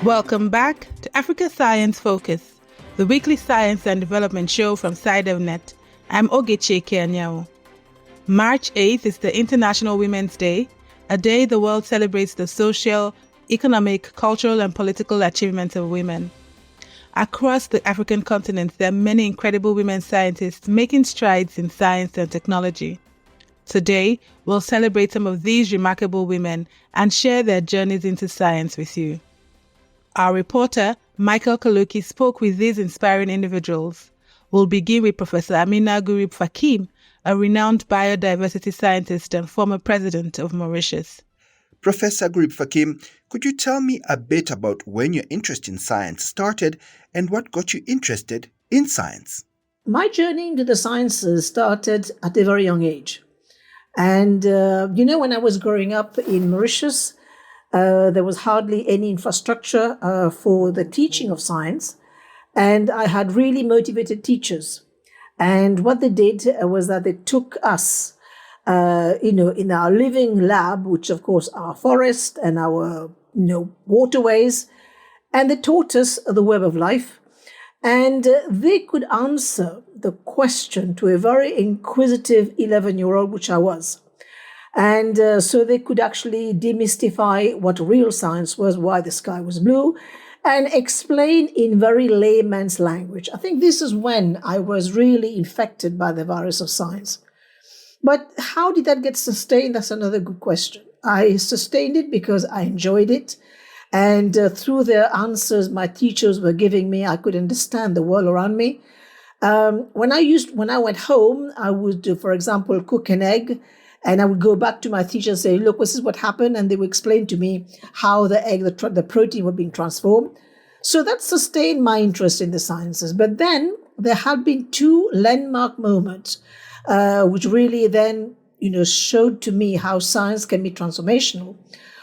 Welcome back to Africa Science Focus, the weekly science and development show from SciDevNet. I'm Ogechi Keanyao. March 8th is the International Women's Day, a day the world celebrates the social, economic, cultural, and political achievements of women. Across the African continent, there are many incredible women scientists making strides in science and technology. Today, we'll celebrate some of these remarkable women and share their journeys into science with you. Our reporter, Michael Kaloki, spoke with these inspiring individuals. We'll begin with Professor Ameenah Gurib-Fakim, a renowned biodiversity scientist and former President of Mauritius. Professor Gurib-Fakim, could you tell me a bit about when your interest in science started and what got you interested in science? My journey into the sciences started at a very young age. And, when I was growing up in Mauritius, there was hardly any infrastructure for the teaching of science. And I had really motivated teachers. And what they did was that they took us, in our living lab, which of course are forest and our, waterways, and they taught us the web of life. And they could answer the question to a very inquisitive 11-year-old, which I was. And so they could actually demystify what real science was, why the sky was blue, and explain in very layman's language. I think this is when I was really infected by the virus of science. But how did that get sustained? That's another good question. I sustained it because I enjoyed it. And through the answers my teachers were giving me, I could understand the world around me. When I went home, I would, for example, cook an egg, and I would go back to my teacher and say, look, this is what happened. And they would explain to me how the egg, the protein were being transformed. So that sustained my interest in the sciences. But then there had been two landmark moments, which really then, showed to me how science can be transformational.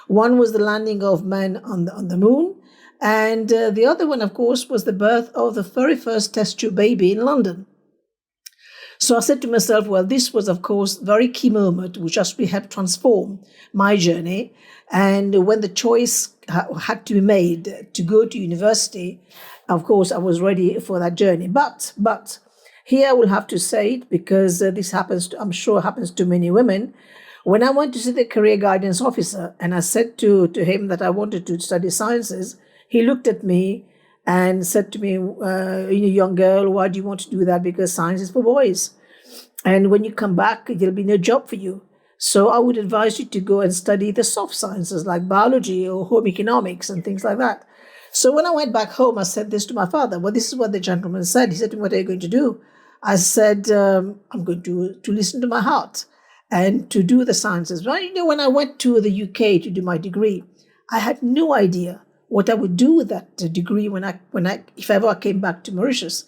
One was the landing of men on the moon. And the other one, of course, was the birth of the very first test tube baby in London. So I said to myself, well, this was, of course, a very key moment, which actually helped transform my journey. And when the choice had to be made to go to university, of course, I was ready for that journey. But here I will have to say it because this happens, I'm sure happens to many women. When I went to see the career guidance officer and I said to him that I wanted to study sciences, he looked at me and said to me, young girl, why do you want to do that? Because science is for boys. And when you come back, there'll be no job for you. So I would advise you to go and study the soft sciences like biology or home economics and things like that. So when I went back home, I said this to my father. Well, this is what the gentleman said. He said to me, what are you going to do? I said, I'm going to listen to my heart and to do the sciences. Well, when I went to the UK to do my degree, I had no idea what I would do with that degree if ever I came back to Mauritius.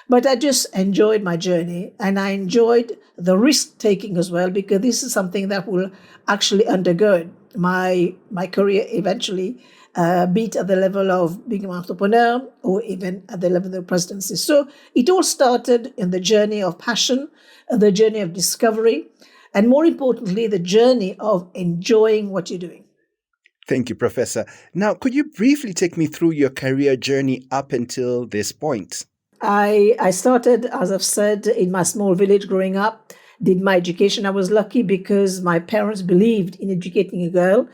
But I just enjoyed my journey and I enjoyed the risk taking as well, because this is something that will actually undergird my career eventually, be it at the level of being an entrepreneur or even at the level of the presidency. So it all started in the journey of passion, the journey of discovery, and more importantly, the journey of enjoying what you're doing. Thank you, Professor. Now, could you briefly take me through your career journey up until this point? I started, as I've said, in my small village growing up, did my education. I was lucky because my parents believed in educating a girl,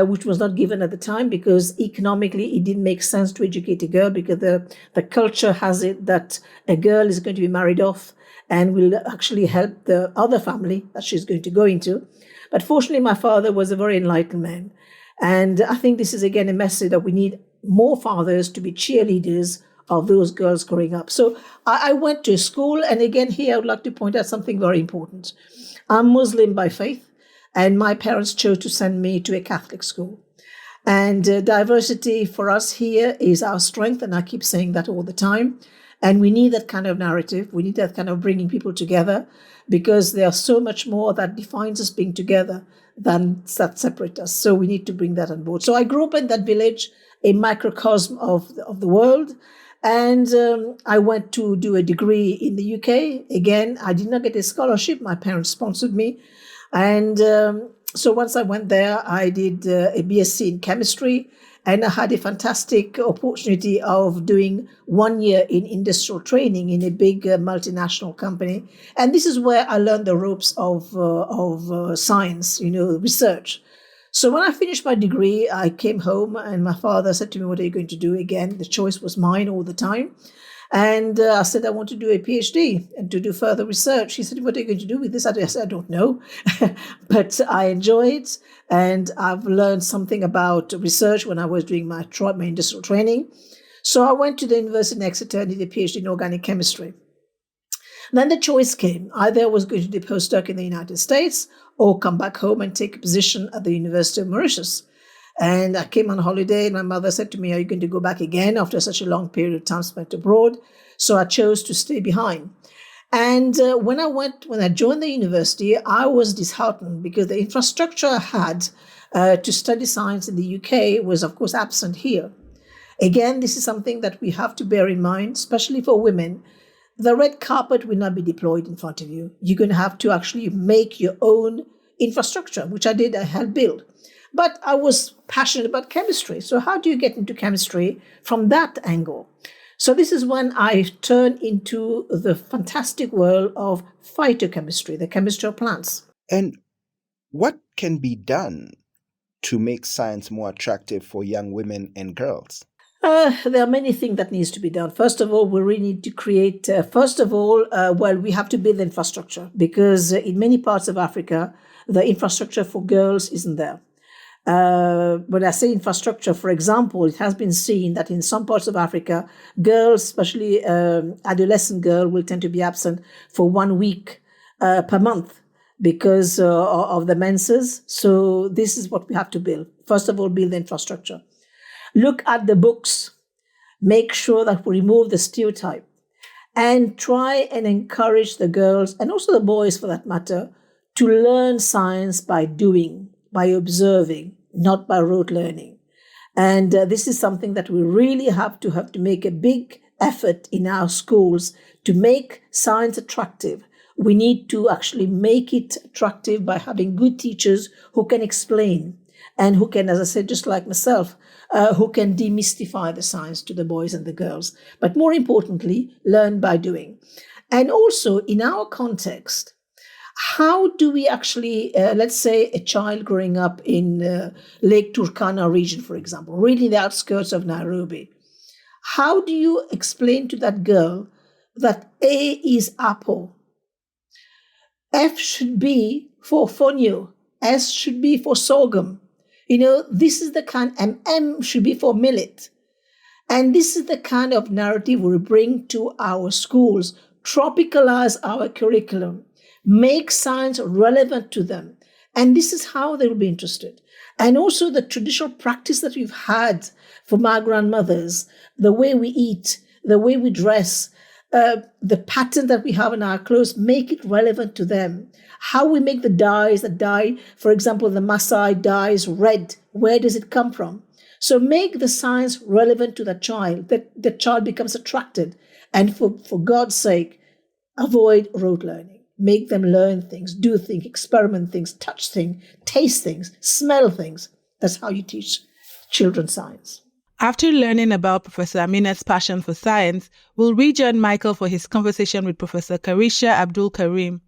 which was not given at the time because economically it didn't make sense to educate a girl because the culture has it that a girl is going to be married off and will actually help the other family that she's going to go into. But fortunately, my father was a very enlightened man. And I think this is, again, a message that we need more fathers to be cheerleaders of those girls growing up. So I went to school. And again, here I would like to point out something very important. I'm Muslim by faith, and my parents chose to send me to a Catholic school. And diversity for us here is our strength. And I keep saying that all the time. And we need that kind of narrative. We need that kind of bringing people together because there's so much more that defines us being together than that separate us. So we need to bring that on board. So I grew up in that village, a microcosm of the world. And I went to do a degree in the UK. Again, I did not get a scholarship. My parents sponsored me. And so once I went there, I did a BSc in chemistry. And I had a fantastic opportunity of doing 1 year in industrial training in a big multinational company. And this is where I learned the ropes of science, research. So when I finished my degree, I came home and my father said to me, "What are you going to do again?" The choice was mine all the time. And I said, "I want to do a PhD and to do further research." He said, "What are you going to do with this?" I said, "I don't know." But I enjoy it. And I've learned something about research when I was doing my industrial training. So I went to the University in Exeter and did a PhD in organic chemistry. Then the choice came. Either I was going to do a postdoc in the United States or come back home and take a position at the University of Mauritius. And I came on holiday and my mother said to me, "Are you going to go back again after such a long period of time spent abroad?" So I chose to stay behind. And when I joined the university, I was disheartened because the infrastructure I had to study science in the UK was, of course, absent here. Again, this is something that we have to bear in mind, especially for women. The red carpet will not be deployed in front of you. You're going to have to actually make your own infrastructure, which I did. I helped build. But I was passionate about chemistry. So how do you get into chemistry from that angle? So this is when I turned into the fantastic world of phytochemistry, the chemistry of plants. And what can be done to make science more attractive for young women and girls? There are many things that needs to be done. First of all, we really need to create, we have to build infrastructure because in many parts of Africa, the infrastructure for girls isn't there. When I say infrastructure, for example, it has been seen that in some parts of Africa, girls, especially adolescent girls, will tend to be absent for 1 week per month because of the menses. So this is what we have to build. First of all, build the infrastructure. Look at the books. Make sure that we remove the stereotype and try and encourage the girls and also the boys for that matter to learn science by doing, by observing, not by rote learning. And this is something that we really have to make a big effort in our schools to make science attractive. We need to actually make it attractive by having good teachers who can explain and who can, as I said, just like myself, who can demystify the science to the boys and the girls. But more importantly, learn by doing. And also in our context, how do we actually, let's say a child growing up in Lake Turkana region, for example, really the outskirts of Nairobi, how do you explain to that girl that A is apple, F should be for fonio, S should be for sorghum, this is the kind, and M should be for millet. And this is the kind of narrative we bring to our schools, tropicalize our curriculum, make science relevant to them. And this is how they will be interested. And also the traditional practice that we've had from our grandmothers, the way we eat, the way we dress, the pattern that we have in our clothes, make it relevant to them. How we make the dyes that dye, for example, the Maasai dyes red, where does it come from? So make the science relevant to the child, that the child becomes attracted. And for God's sake, avoid rote learning. Make them learn things, do things, experiment things, touch things, taste things, smell things. That's how you teach children science. After learning about Professor Ameenah's passion for science, we'll rejoin Michael for his conversation with Professor Quarraisha Abdool Karim.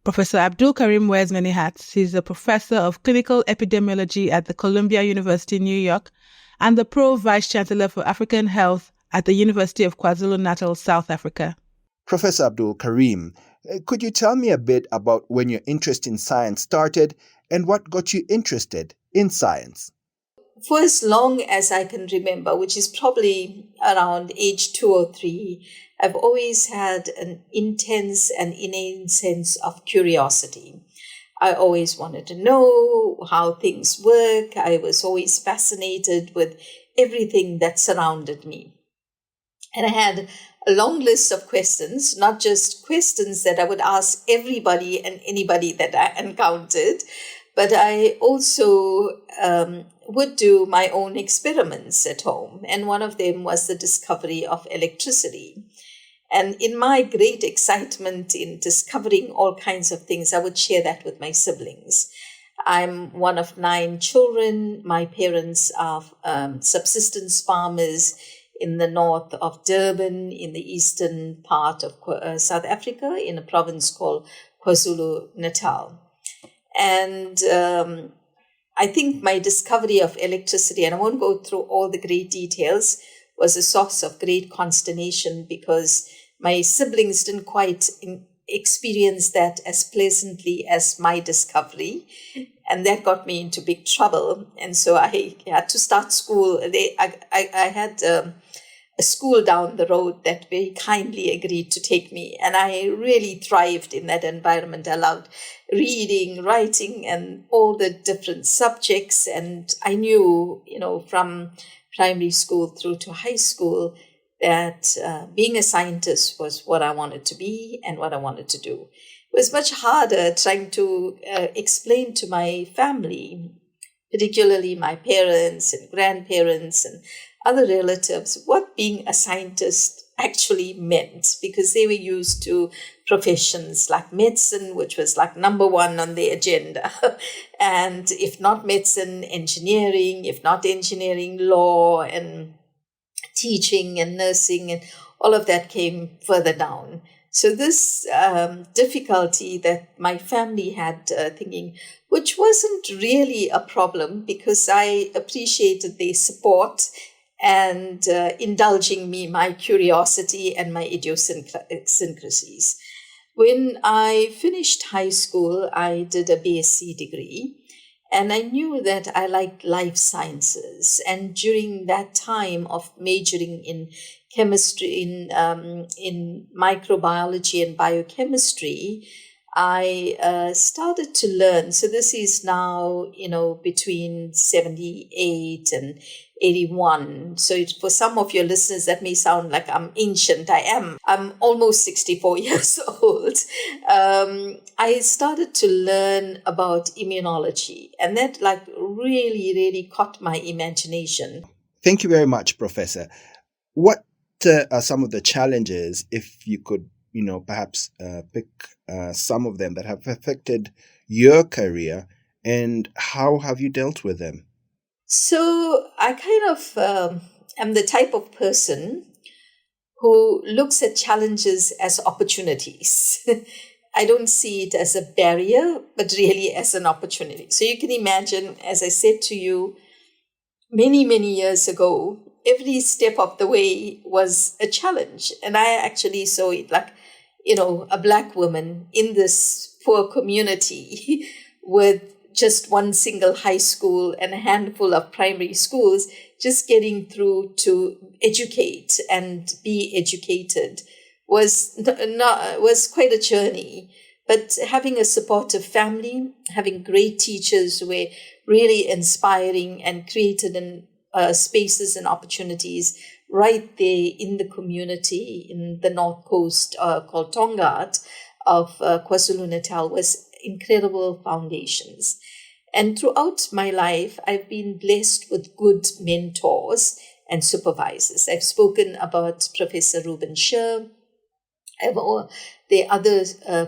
Professor Abdool Karim wears many hats. He's a professor of clinical epidemiology at the Columbia University, New York, and the Pro-Vice Chancellor for African Health at the University of KwaZulu-Natal, South Africa. Professor Abdool Karim, could you tell me a bit about when your interest in science started and what got you interested in science? For as long as I can remember, which is probably around age 2 or 3, I've always had an intense and innate sense of curiosity. I always wanted to know how things work. I was always fascinated with everything that surrounded me. And I had a long list of questions, not just questions that I would ask everybody and anybody that I encountered, but I also would do my own experiments at home. And one of them was the discovery of electricity. And in my great excitement in discovering all kinds of things, I would share that with my siblings. I'm one of 9 children. My parents are subsistence farmers in the north of Durban, in the eastern part of South Africa, in a province called KwaZulu-Natal. And I think my discovery of electricity, and I won't go through all the great details, was a source of great consternation because my siblings didn't quite experience that as pleasantly as my discovery. And that got me into big trouble. And so I had to start school. I had a school down the road that very kindly agreed to take me. And I really thrived in that environment. I loved reading, writing, and all the different subjects. And I knew, from primary school through to high school, that being a scientist was what I wanted to be and what I wanted to do. It was much harder trying to explain to my family, particularly my parents and grandparents and other relatives, what being a scientist actually meant, because they were used to professions like medicine, which was like number one on the agenda. And if not medicine, engineering, if not engineering, law and teaching and nursing, and all of that came further down. So this difficulty that my family had thinking, which wasn't really a problem because I appreciated their support and indulging me my curiosity and my idiosyncrasies. When I finished high school, I did a BSc degree. And I knew that I liked life sciences. And during that time of majoring in chemistry, in microbiology and biochemistry, I started to learn. So this is now, between 78 and 81. So for some of your listeners, that may sound like I'm ancient. I am. I'm almost 64 years old. I started to learn about immunology, and that really, really caught my imagination. Thank you very much, Professor. What are some of the challenges, if you could, perhaps pick some of them that have affected your career, and how have you dealt with them? So I kind of am the type of person who looks at challenges as opportunities. I don't see it as a barrier, but really as an opportunity. So you can imagine, as I said to you, many, many years ago, every step of the way was a challenge. And I actually saw it like, a Black woman in this poor community with just one single high school and a handful of primary schools, just getting through to educate and be educated was quite a journey. But having a supportive family, having great teachers who were really inspiring and created spaces and opportunities right there in the community in the North Coast called Tongaat of KwaZulu-Natal was incredible foundations. And throughout my life, I've been blessed with good mentors and supervisors. I've spoken about Professor Ruben Sher. There are other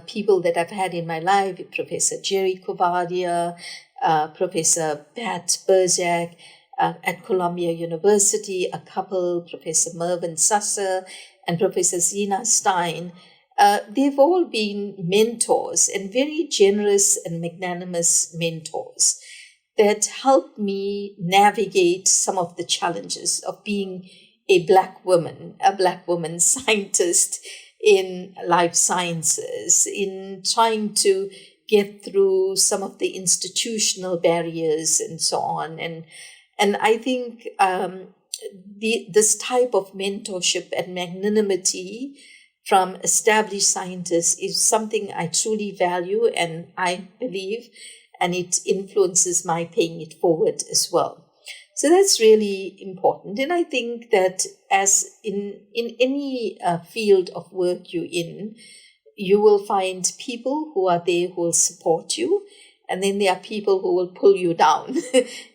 people that I've had in my life, Professor Jerry Kovadia, Professor Pat Berzak at Columbia University, a couple, Professor Mervyn Sasser and Professor Zina Stein. They've all been mentors and very generous and magnanimous mentors that helped me navigate some of the challenges of being a Black woman scientist in life sciences, in trying to get through some of the institutional barriers and so on. And I think this type of mentorship and magnanimity from established scientists is something I truly value and I believe, and it influences my paying it forward as well. So that's really important. And I think that as in any field of work you're in, you will find people who are there who will support you. And then there are people who will pull you down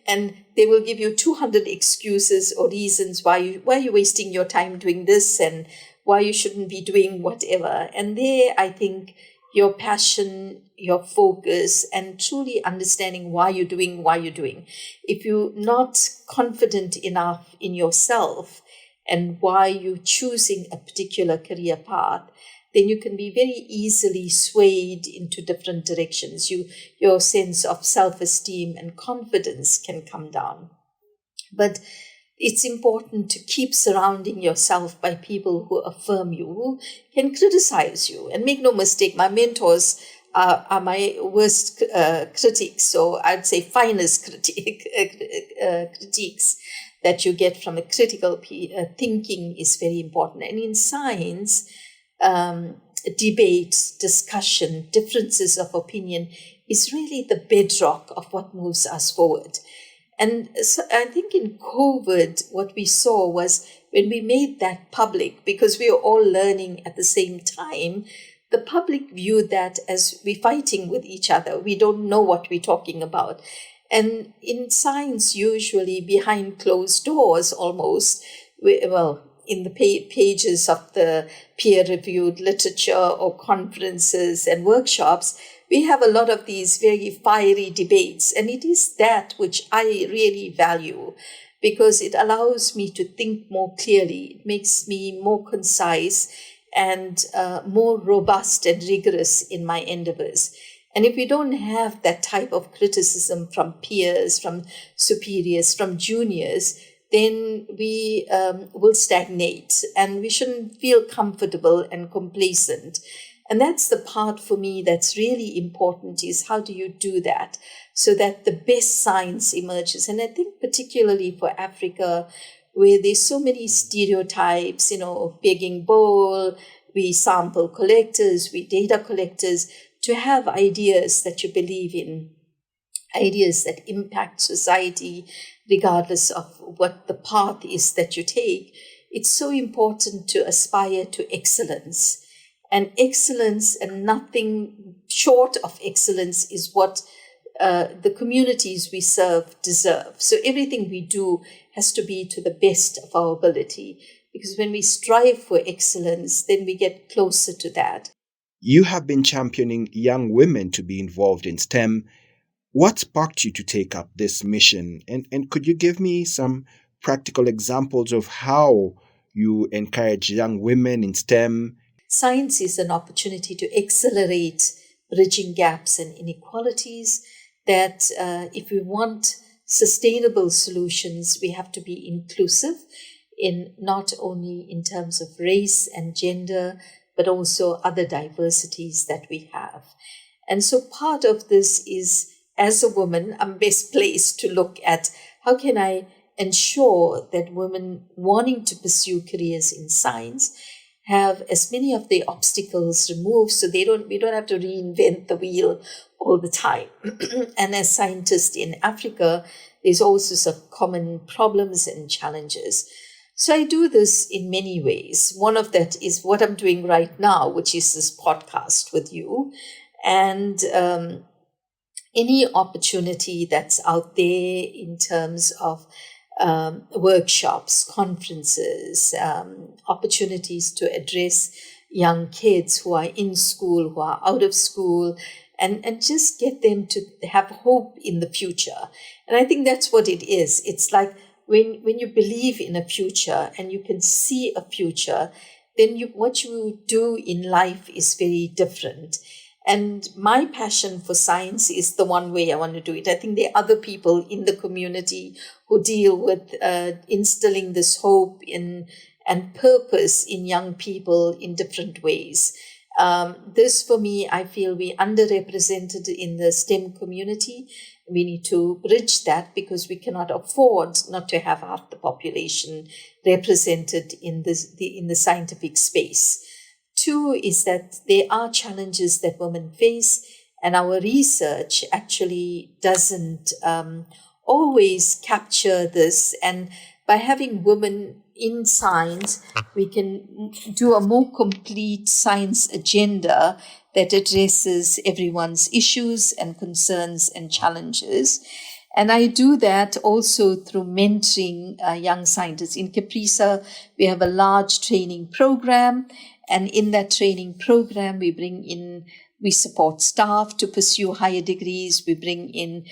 and they will give you 200 excuses or reasons why you're wasting your time doing this and why you shouldn't be doing whatever. And there, I think your passion, your focus, and truly understanding why you're doing. If you're not confident enough in yourself and why you're choosing a particular career path, then you can be very easily swayed into different directions. Your sense of self-esteem and confidence can come down. But it's important to keep surrounding yourself by people who affirm you, who can criticize you. And make no mistake, my mentors are my worst critics. So I'd say finest critiques that you get from a critical thinking is very important. And in science, debate, discussion, differences of opinion is really the bedrock of what moves us forward. And so I think in COVID, what we saw was when we made that public, because we were all learning at the same time, the public viewed that as we're fighting with each other. We don't know what we're talking about. And in science, usually behind closed doors almost, in the pages of the peer-reviewed literature or conferences and workshops, we have a lot of these very fiery debates. And it is that which I really value, because it allows me to think more clearly. It makes me more concise and more robust and rigorous in my endeavors. And if we don't have that type of criticism from peers, from superiors, from juniors, then we will stagnate, and we shouldn't feel comfortable and complacent. And that's the part for me that's really important, is how do you do that so that the best science emerges? And I think particularly for Africa, where there's so many stereotypes, begging bowl, we sample collectors, we data collectors, to have ideas that you believe in, ideas that impact society, regardless of what the path is that you take. It's so important to aspire to excellence. And excellence, and nothing short of excellence, is what the communities we serve deserve. So everything we do has to be to the best of our ability, because when we strive for excellence, then we get closer to that. You have been championing young women to be involved in STEM. What sparked you to take up this mission? And could you give me some practical examples of how you encourage young women in STEM? Science is an opportunity to accelerate bridging gaps and inequalities, that if we want sustainable solutions, we have to be inclusive, in not only in terms of race and gender, but also other diversities that we have. And so part of this is, as a woman, I'm best placed to look at how can I ensure that women wanting to pursue careers in science have as many of the obstacles removed, so we don't have to reinvent the wheel all the time. And as scientists in Africa, there's all sorts of common problems and challenges. So I do this in many ways. One of that is what I'm doing right now, which is this podcast with you. And any opportunity that's out there in terms of workshops, conferences, opportunities to address young kids who are in school, who are out of school, and just get them to have hope in the future. And I think that's what it is. It's like when you believe in a future and you can see a future, then what you do in life is very different. And my passion for science is the one way I want to do it. I think there are other people in the community who deal with instilling this hope and purpose in young people in different ways. This, for me, I feel we're underrepresented in the STEM community. We need to bridge that, because we cannot afford not to have half the population represented in the scientific space. Two is that there are challenges that women face, and our research actually doesn't always capture this. And by having women in science, we can do a more complete science agenda that addresses everyone's issues and concerns and challenges. And I do that also through mentoring young scientists. In Caprisa, we have a large training program, And in that training program, we support staff to pursue higher degrees. We bring in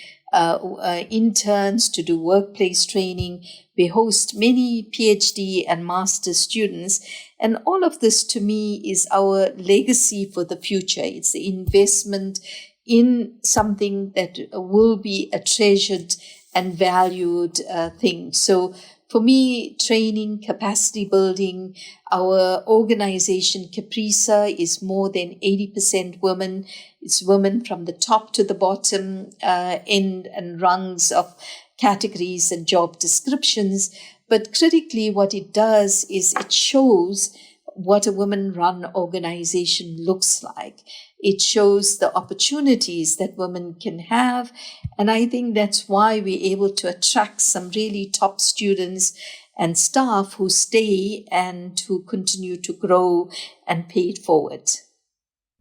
interns to do workplace training. We host many PhD and master's students. And all of this, to me, is our legacy for the future. It's the investment in something that will be a treasured and valued thing. So for me, training, capacity building, our organization, Caprica, is more than 80% women. It's women from the top to the bottom end and rungs of categories and job descriptions. But critically, what it does is it shows what a women-run organization looks like. It shows the opportunities that women can have. And I think that's why we're able to attract some really top students and staff who stay and who continue to grow and pay it forward.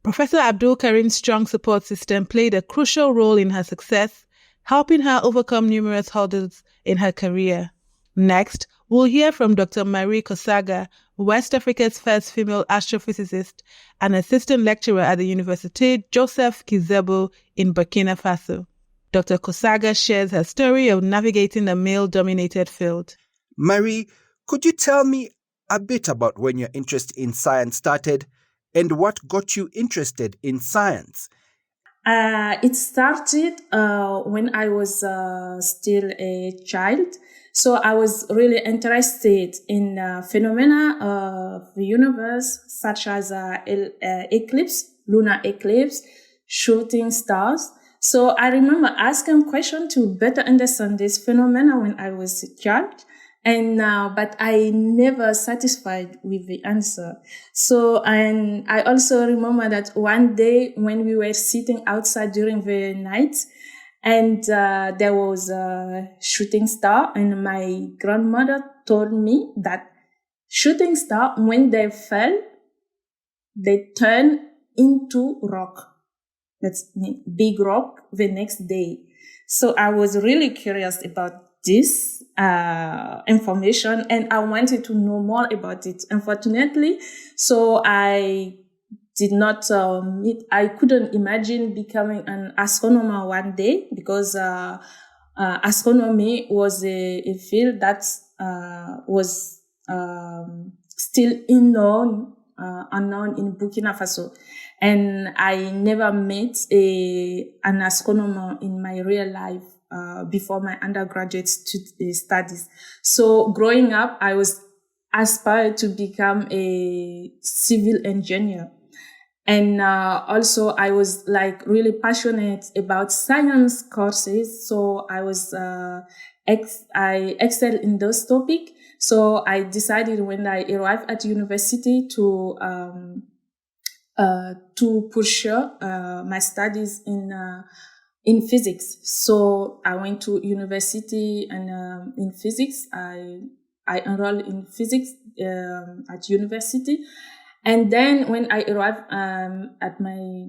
Professor Abdool Karim's strong support system played a crucial role in her success, helping her overcome numerous hurdles in her career. Next, we'll hear from Dr. Marie Korsaga, West Africa's first female astrophysicist and assistant lecturer at the Université Joseph Ki-Zerbo in Burkina Faso. Dr. Korsaga shares her story of navigating a male-dominated field. Marie, could you tell me a bit about when your interest in science started and what got you interested in science? It started when I was still a child. So I was really interested in phenomena of the universe, such as eclipse, lunar eclipse, shooting stars. So I remember asking questions to better understand this phenomena when I was a child. And but I never satisfied with the answer. So, and I also remember that one day when we were sitting outside during the night, and there was a shooting star, and my grandmother told me that shooting star, when they fell, they turn into rock. That's big rock the next day. So I was really curious about this information, and I wanted to know more about it. Unfortunately, so I did not I couldn't imagine becoming an astronomer one day, because astronomy was a field that was still unknown in Burkina Faso. And I never met an astronomer in my real life before my undergraduate studies. So growing up, I was aspired to become a civil engineer. And also I was like really passionate about science courses. So I was, I excelled in those topics. So I decided when I arrived at university to pursue my studies in physics. So I went to university, and in physics, I enrolled in physics at university. And then when I arrived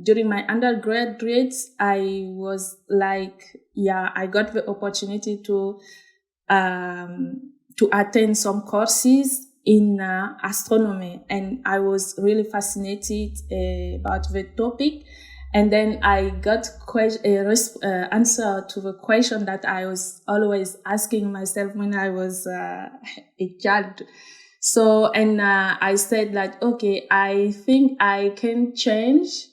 during my undergraduate, I was like, I got the opportunity to attend some courses in astronomy, and I was really fascinated about the topic. And then I got answer to the question that I was always asking myself when I was a child. So, and I said like, okay, I think I can change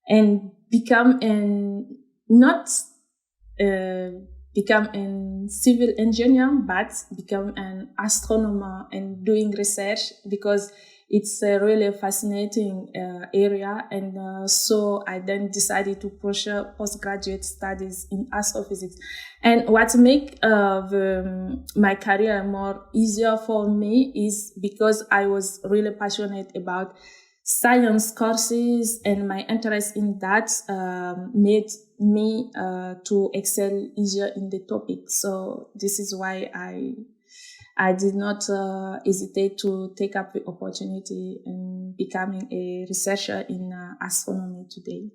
and become become a civil engineer, but become an astronomer and doing research, because it's a really fascinating area. And so I then decided to pursue postgraduate studies in astrophysics. And what make my career more easier for me is because I was really passionate about science courses, and my interest in that made me to excel easier in the topic. So this is why I did not hesitate to take up the opportunity in becoming a researcher in astronomy today.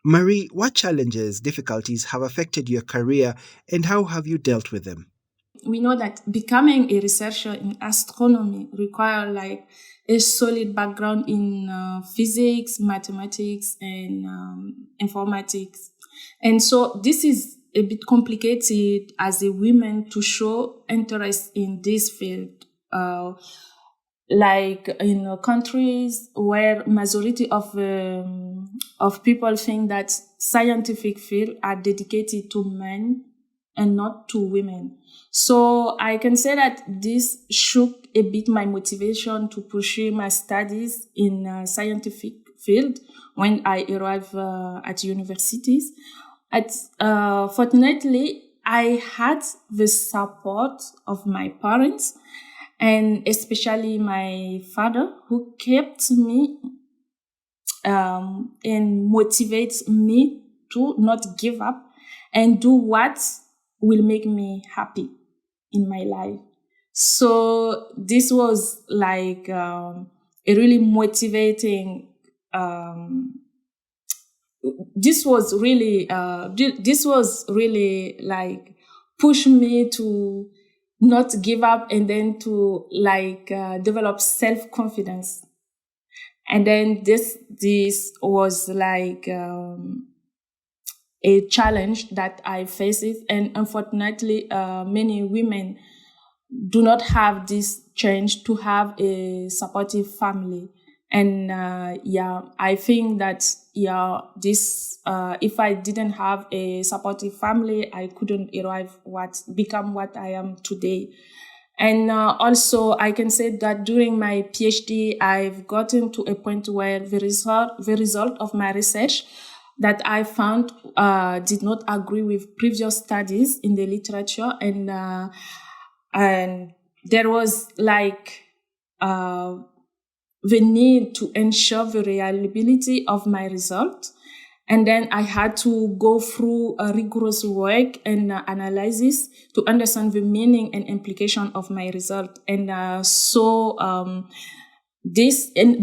Marie, what challenges, difficulties have affected your career, and how have you dealt with them? we know that becoming a researcher in astronomy requires like a solid background in physics, mathematics, and informatics. And so this is a bit complicated as a woman to show interest in this field. Like in countries where majority of people think that scientific fields are dedicated to men and not to women. So I can say that this shook a bit my motivation to pursue my studies in scientific field when I arrived at universities. Fortunately, I had the support of my parents, and especially my father, who kept me and motivates me to not give up and do what will make me happy in my life. So this was like a really motivating. This was really like push me to not give up and then to like develop self-confidence. And then this was like a challenge that I faced, and unfortunately many women do not have this chance to have a supportive family. And I think that this if I didn't have a supportive family, I couldn't become what I am today. And also I can say that during my PhD, I've gotten to a point where the result of my research that I found did not agree with previous studies in the literature, and there was like the need to ensure the reliability of my result. And then I had to go through a rigorous work and analysis to understand the meaning and implication of my result. And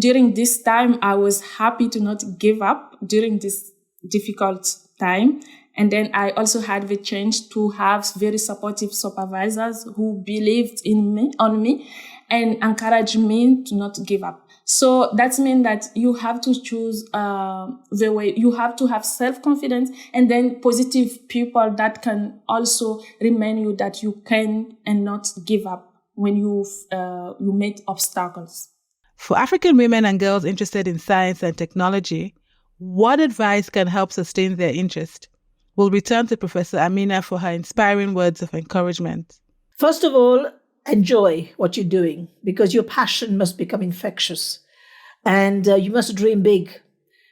during this time, I was happy to not give up during this difficult time. And then I also had the chance to have very supportive supervisors who believed on me and encouraged me to not give up. So that means that you have to choose the way. You have to have self-confidence, and then positive people that can also remind you that you can and not give up when you meet obstacles. For African women and girls interested in science and technology, what advice can help sustain their interest? We'll return to Professor Ameenah for her inspiring words of encouragement. First of all, enjoy what you're doing, because your passion must become infectious. And you must dream big,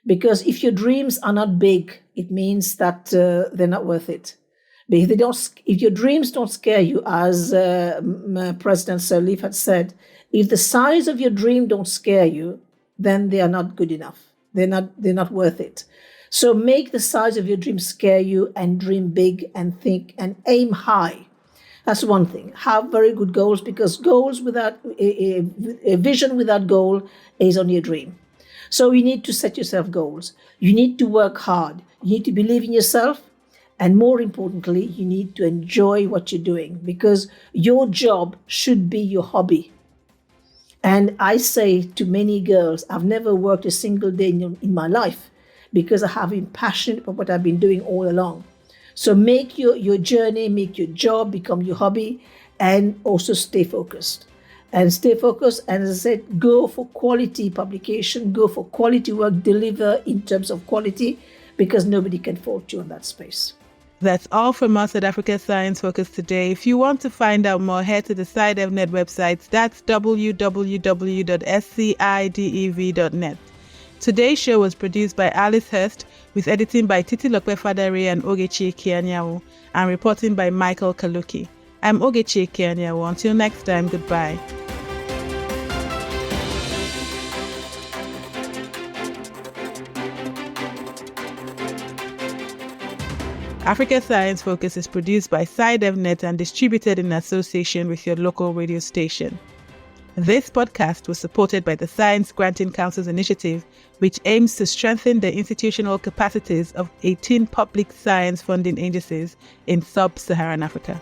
because if your dreams are not big, it means that they're not worth it. But if your dreams don't scare you, as President Sirleaf had said, if the size of your dream don't scare you, then they are not good enough. They're not worth it. So make the size of your dream scare you, and dream big and think and aim high. That's one thing. Have very good goals, because goals without a vision without goal is only a dream. So you need to set yourself goals. You need to work hard. You need to believe in yourself. And more importantly, you need to enjoy what you're doing, because your job should be your hobby. And I say to many girls, I've never worked a single day in my life, because I have been passionate about what I've been doing all along. So make your journey, make your job become your hobby, and also stay focused. And stay focused, and as I said, go for quality publication, go for quality work, deliver in terms of quality, because nobody can fault you in that space. That's all from us at Africa Science Focus today. If you want to find out more, head to the SciDevNet websites. That's www.scidev.net. Today's show was produced by Alice Hurst, with editing by Titilope Fadare and Ogechi Kianyawo, and reporting by Michael Kaloki. I'm Ogechi Kianyawo. Until next time, goodbye. Africa Science Focus is produced by SciDevNet and distributed in association with your local radio station. This podcast was supported by the Science Granting Council's initiative, which aims to strengthen the institutional capacities of 18 public science funding agencies in Sub-Saharan Africa.